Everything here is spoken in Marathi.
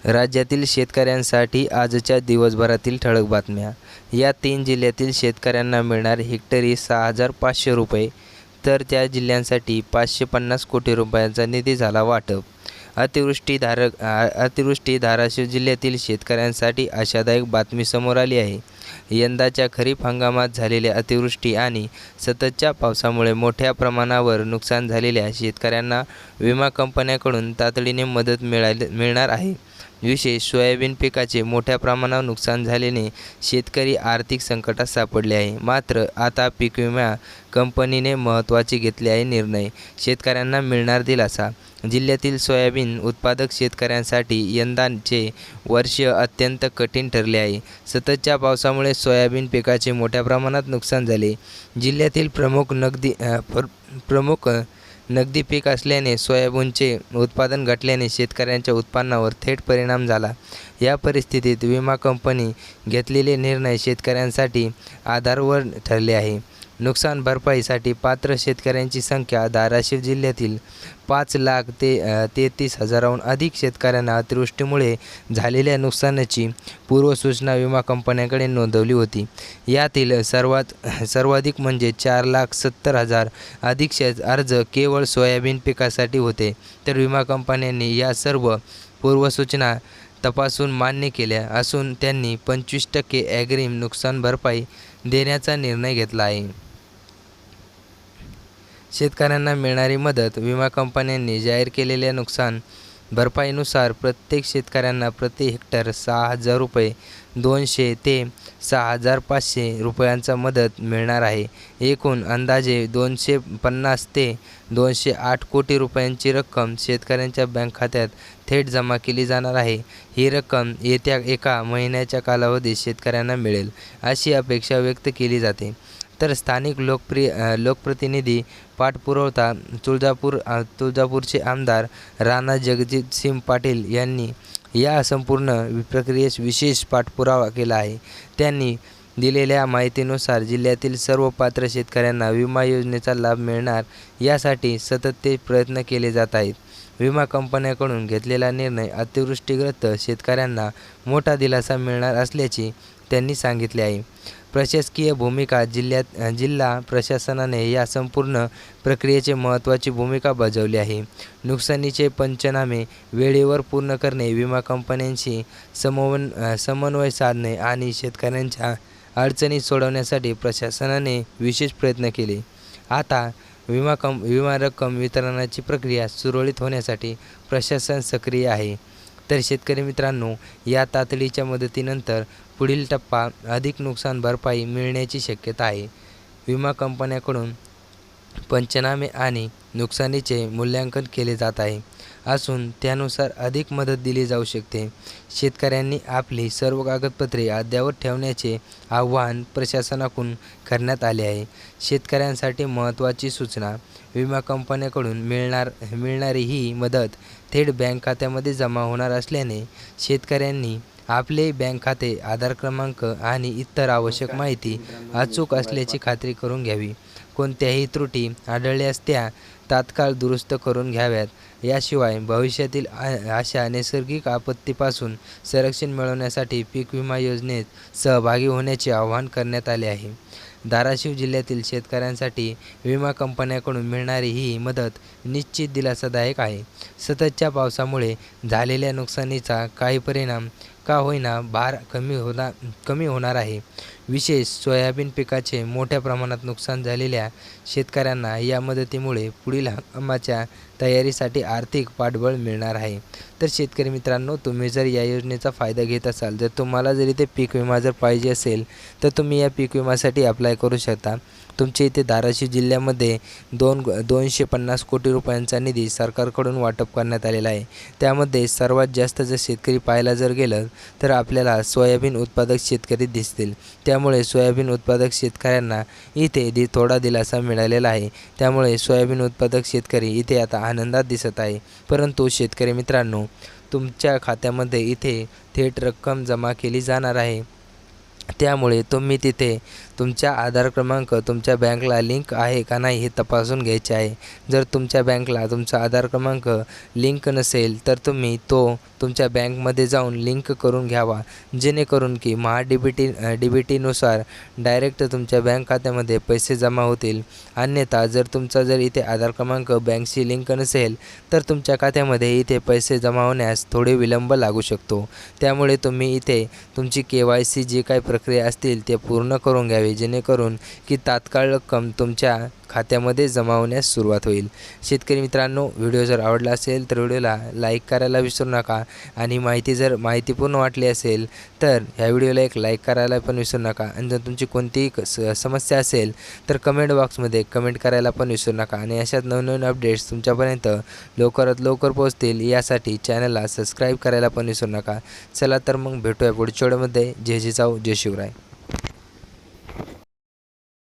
राज्यातील शेतकऱ्यांसाठी आजच्या दिवसभरातील ठळक बातम्या. या 3 जिल्ह्यातील शेतकऱ्यांना मिळणार हेक्टरी 6,500 रुपये, तर त्या जिल्ह्यांसाठी 550 कोटी रुपयांचा निधी झाला वाटप. अतिवृष्टी धाराशिव जिल्ह्यातील शेतकऱ्यांसाठी आशादायक बातमी समोर आली आहे. यंदाच्या खरीप हंगामात झालेल्या अतिवृष्टी आणि सततच्या पावसामुळे मोठ्या प्रमाणावर नुकसान झालेल्या शेतकऱ्यांना विमा कंपन्यांकडून तातडीने मदत मिळणार आहे. विशेष सोयाबीन पिकाचे मोठ्या प्रमाणावर नुकसान झाल्याने शेतकरी आर्थिक संकटात सापडले आहे. मात्र आता पीक विमा कंपनीने महत्त्वाचे घेतले आहे निर्णय. शेतकऱ्यांना मिळणार दिलासा. जिल्ह्यातील सोयाबीन उत्पादक शेतकऱ्यांसाठी यंदाचे वर्ष अत्यंत कठीण ठरले आहे. सततच्या पावसामुळे सोयाबीन पिकाचे मोठ्या प्रमाणात नुकसान झाले. जिल्ह्यातील प्रमुख नगदी पीक असल्याने सोयाबीनचे उत्पादन घटल्याने शेतकऱ्यांच्या उत्पन्नावर थेट परिणाम झाला. या परिस्थितीत विमा कंपनी घेतलेले निर्णय शेतकऱ्यांसाठी आधारवर ठरले आहे. नुकसान भरपाईसाठी पात्र शेतकऱ्यांची संख्या. धाराशिव जिल्ह्यातील 5,33,000हून अधिक शेतकऱ्यांना अतिवृष्टीमुळे झालेल्या नुकसानाची पूर्वसूचना विमा कंपन्यांकडे नोंदवली होती. यातील सर्वाधिक म्हणजे 4,70,000 अधिक अर्ज केवळ सोयाबीन पिकासाठी होते. तर विमा कंपन्यांनी या सर्व पूर्वसूचना तपासून मान्य केल्या असून त्यांनी 25% ॲग्रीम नुकसान भरपाई देण्याचा निर्णय घेतला आहे. शेतकऱ्यांना मिळणारी मदत. विमा कंपन्यांनी जाहीर केलेल्या नुकसान भरपाईनुसार प्रत्येक शेतकऱ्यांना प्रति हेक्टर 6,000 रुपये 200 ते 6,500 रुपयांचा मदत मिळणार आहे. एकूण अंदाजे 250 ते 208 कोटी रुपयांची रक्कम शेतकऱ्यांच्या बँक खात्यात थेट जमा केली जाणार आहे. ही रक्कम येत्या 1 महिन्याच्या कालावधीत शेतकऱ्यांना मिळेल अशी अपेक्षा व्यक्त केली जाते. तर स्थानिक लोकप्रतिनिधी पाठपुरावा. तुळजापूरचे आमदार राणा जगजितसिंह पाटील यांनी या संपूर्ण प्रक्रियेस विशेष पाठपुरावा केला आहे. त्यांनी दिलेल्या माहितीनुसार जिल्ह्यातील सर्व पात्र शेतकऱ्यांना विमा योजनेचा लाभ मिळणार यासाठी सतत प्रयत्न केले जात आहेत. विमा कंपन्यांकडून घेतलेला निर्णय अतिवृष्टीग्रस्त शेतकऱ्यांना मोठा दिलासा मिळणार असल्याचे त्यांनी सांगितले आहे. प्रशासकीय भूमिका. जिल्हा प्रशासनाने या संपूर्ण प्रक्रियेची महत्त्वाची भूमिका बजावली आहे. नुकसानीचे पंचनामे वेळेवर पूर्ण करणे, विमा कंपन्यांशी समन्वय साधणे आणि शेतकऱ्यांच्या अडचणी सोडवण्यासाठी प्रशासनाने विशेष प्रयत्न केले. आता विमा रक्कम वितरणाची प्रक्रिया सुरळीत होण्यासाठी प्रशासन सक्रिय आहे. तर शेतकरी मित्रांनो, या तातडीच्या मदतीनंतर पुढील टप्पा अधिक नुकसान भरपाई मिळण्याची शक्यता आहे. विमा कंपन्यांकडून पंचनामे आणि नुकसानीचे मूल्यांकन केले जात आहे असून त्यानुसार अधिक मदत दिली जाऊ शकते. शेतकऱ्यांनी आपली सर्व कागदपत्रे अद्ययावत ठेवण्याचे आवाहन प्रशासनाकडून करण्यात आले आहे. शेतकऱ्यांसाठी महत्त्वाची सूचना. विमा कंपन्यांकडून मिळणारी ही मदत थेट बँक खात्यामध्ये जमा होणार असल्याने शेतकऱ्यांनी आपले बँक खाते, आधार क्रमांक आणि इतर आवश्यक माहिती अचूक असल्याची खात्री करून घ्यावी. कोणत्याही त्रुटी आढळल्यास त्या तात्काळ दुरुस्त करून घ्याव्यात. याशिवाय भविष्यातील अशा नैसर्गिक आपत्तीपासून संरक्षण मिळवण्यासाठी पीक विमा योजनेत सहभागी होण्याचे आवाहन करण्यात आले आहे. धाराशिव जिल्ह्यातील शेतकऱ्यांसाठी विमा कंपन्यांकडून मिळणारी ही मदत निश्चित दिलासादायक आहे. सततच्या पावसामुळे झालेल्या नुकसानीचा काही परिणाम का होईना भार कमी होणार आहे. विशेष सोयाबीन पिकाचे मोठ्या प्रमाणात नुकसान झालेल्या शेतकऱ्यांना या मदतीमुळे पुढील हंगामाच्या तयारीसाठी आर्थिक पाठबळ मिळणार आहे. तर शेतकरी मित्रांनो, तुम्ही जर या योजनेचा फायदा घेत असाल, जर तुम्हाला जर इथे पीक विमा जर पाहिजे असेल तर तुम्ही या पीक विम्यासाठी अप्लाय करू शकता. तुमच्या इथे धाराशिव जिल्ह्यामध्ये 250 कोटी रुपयांचा निधी सरकारकडून वाटप करण्यात आलेला आहे. त्यामध्ये सर्वात जास्त जर शेतकरी पाहायला जर गेलं तर आपल्याला सोयाबीन उत्पादक शेतकरी दिसतील. त्यामुळे सोयाबीन उत्पादक शेतकऱ्यांना इथे थोडा दिलासा मिळालेला आहे. त्यामुळे सोयाबीन उत्पादक शेतकरी इथे आता आनंदात दिसत आहे. परंतु शेतकरी मित्रांनो, तुमच्या खात्यामध्ये इथे थेट रक्कम जमा केली जाणार आहे. त्यामुळे तुम्ही तिथे तुमच्या आधार क्रमांक तुमच्या बँकला लिंक आहे का नाही हे तपासून घ्यायचे आहे. जर तुमच्या बँकला तुमचा आधार क्रमांक लिंक नसेल तर तुम्ही तो तुमच्या बँकमध्ये जाऊन लिंक करून घ्यावा, जेणेकरून की डी-बी-टीनुसार डायरेक्ट तुमच्या बँक खात्यामध्ये पैसे जमा होतील. अन्यथा जर इथे आधार क्रमांक बँकशी लिंक नसेल तर तुमच्या खात्यामध्ये इथे पैसे जमा होण्यास थोडे विलंब लागू शकतो. त्यामुळे तुम्ही इथे तुमची KYC जी काही प्रक्रिया असतील ते पूर्ण करून घ्यावी, जेणेकरून की तात्काळ रक्कम तुमच्या खात्यामध्ये जमा होण्यास सुरुवात होईल. शेतकरी मित्रांनो, व्हिडिओ जर आवडला असेल तर व्हिडिओला लाईक करायला विसरू नका आणि माहितीपूर्ण वाटली असेल तर ह्या व्हिडिओला एक लाईक करायला पण विसरू नका. आणि जर तुमची कोणतीही समस्या असेल तर कमेंट बॉक्समध्ये कमेंट करायला पण विसरू नका. आणि अशाच नवनवीन अपडेट्स तुमच्यापर्यंत लवकरात लवकर पोहोचतील यासाठी चॅनलला सबस्क्राईब करायला पण विसरू नका. चला तर मग भेटूया पुढच्या व्हिडिओमध्ये. जय जिजाऊ, जय शिवराय.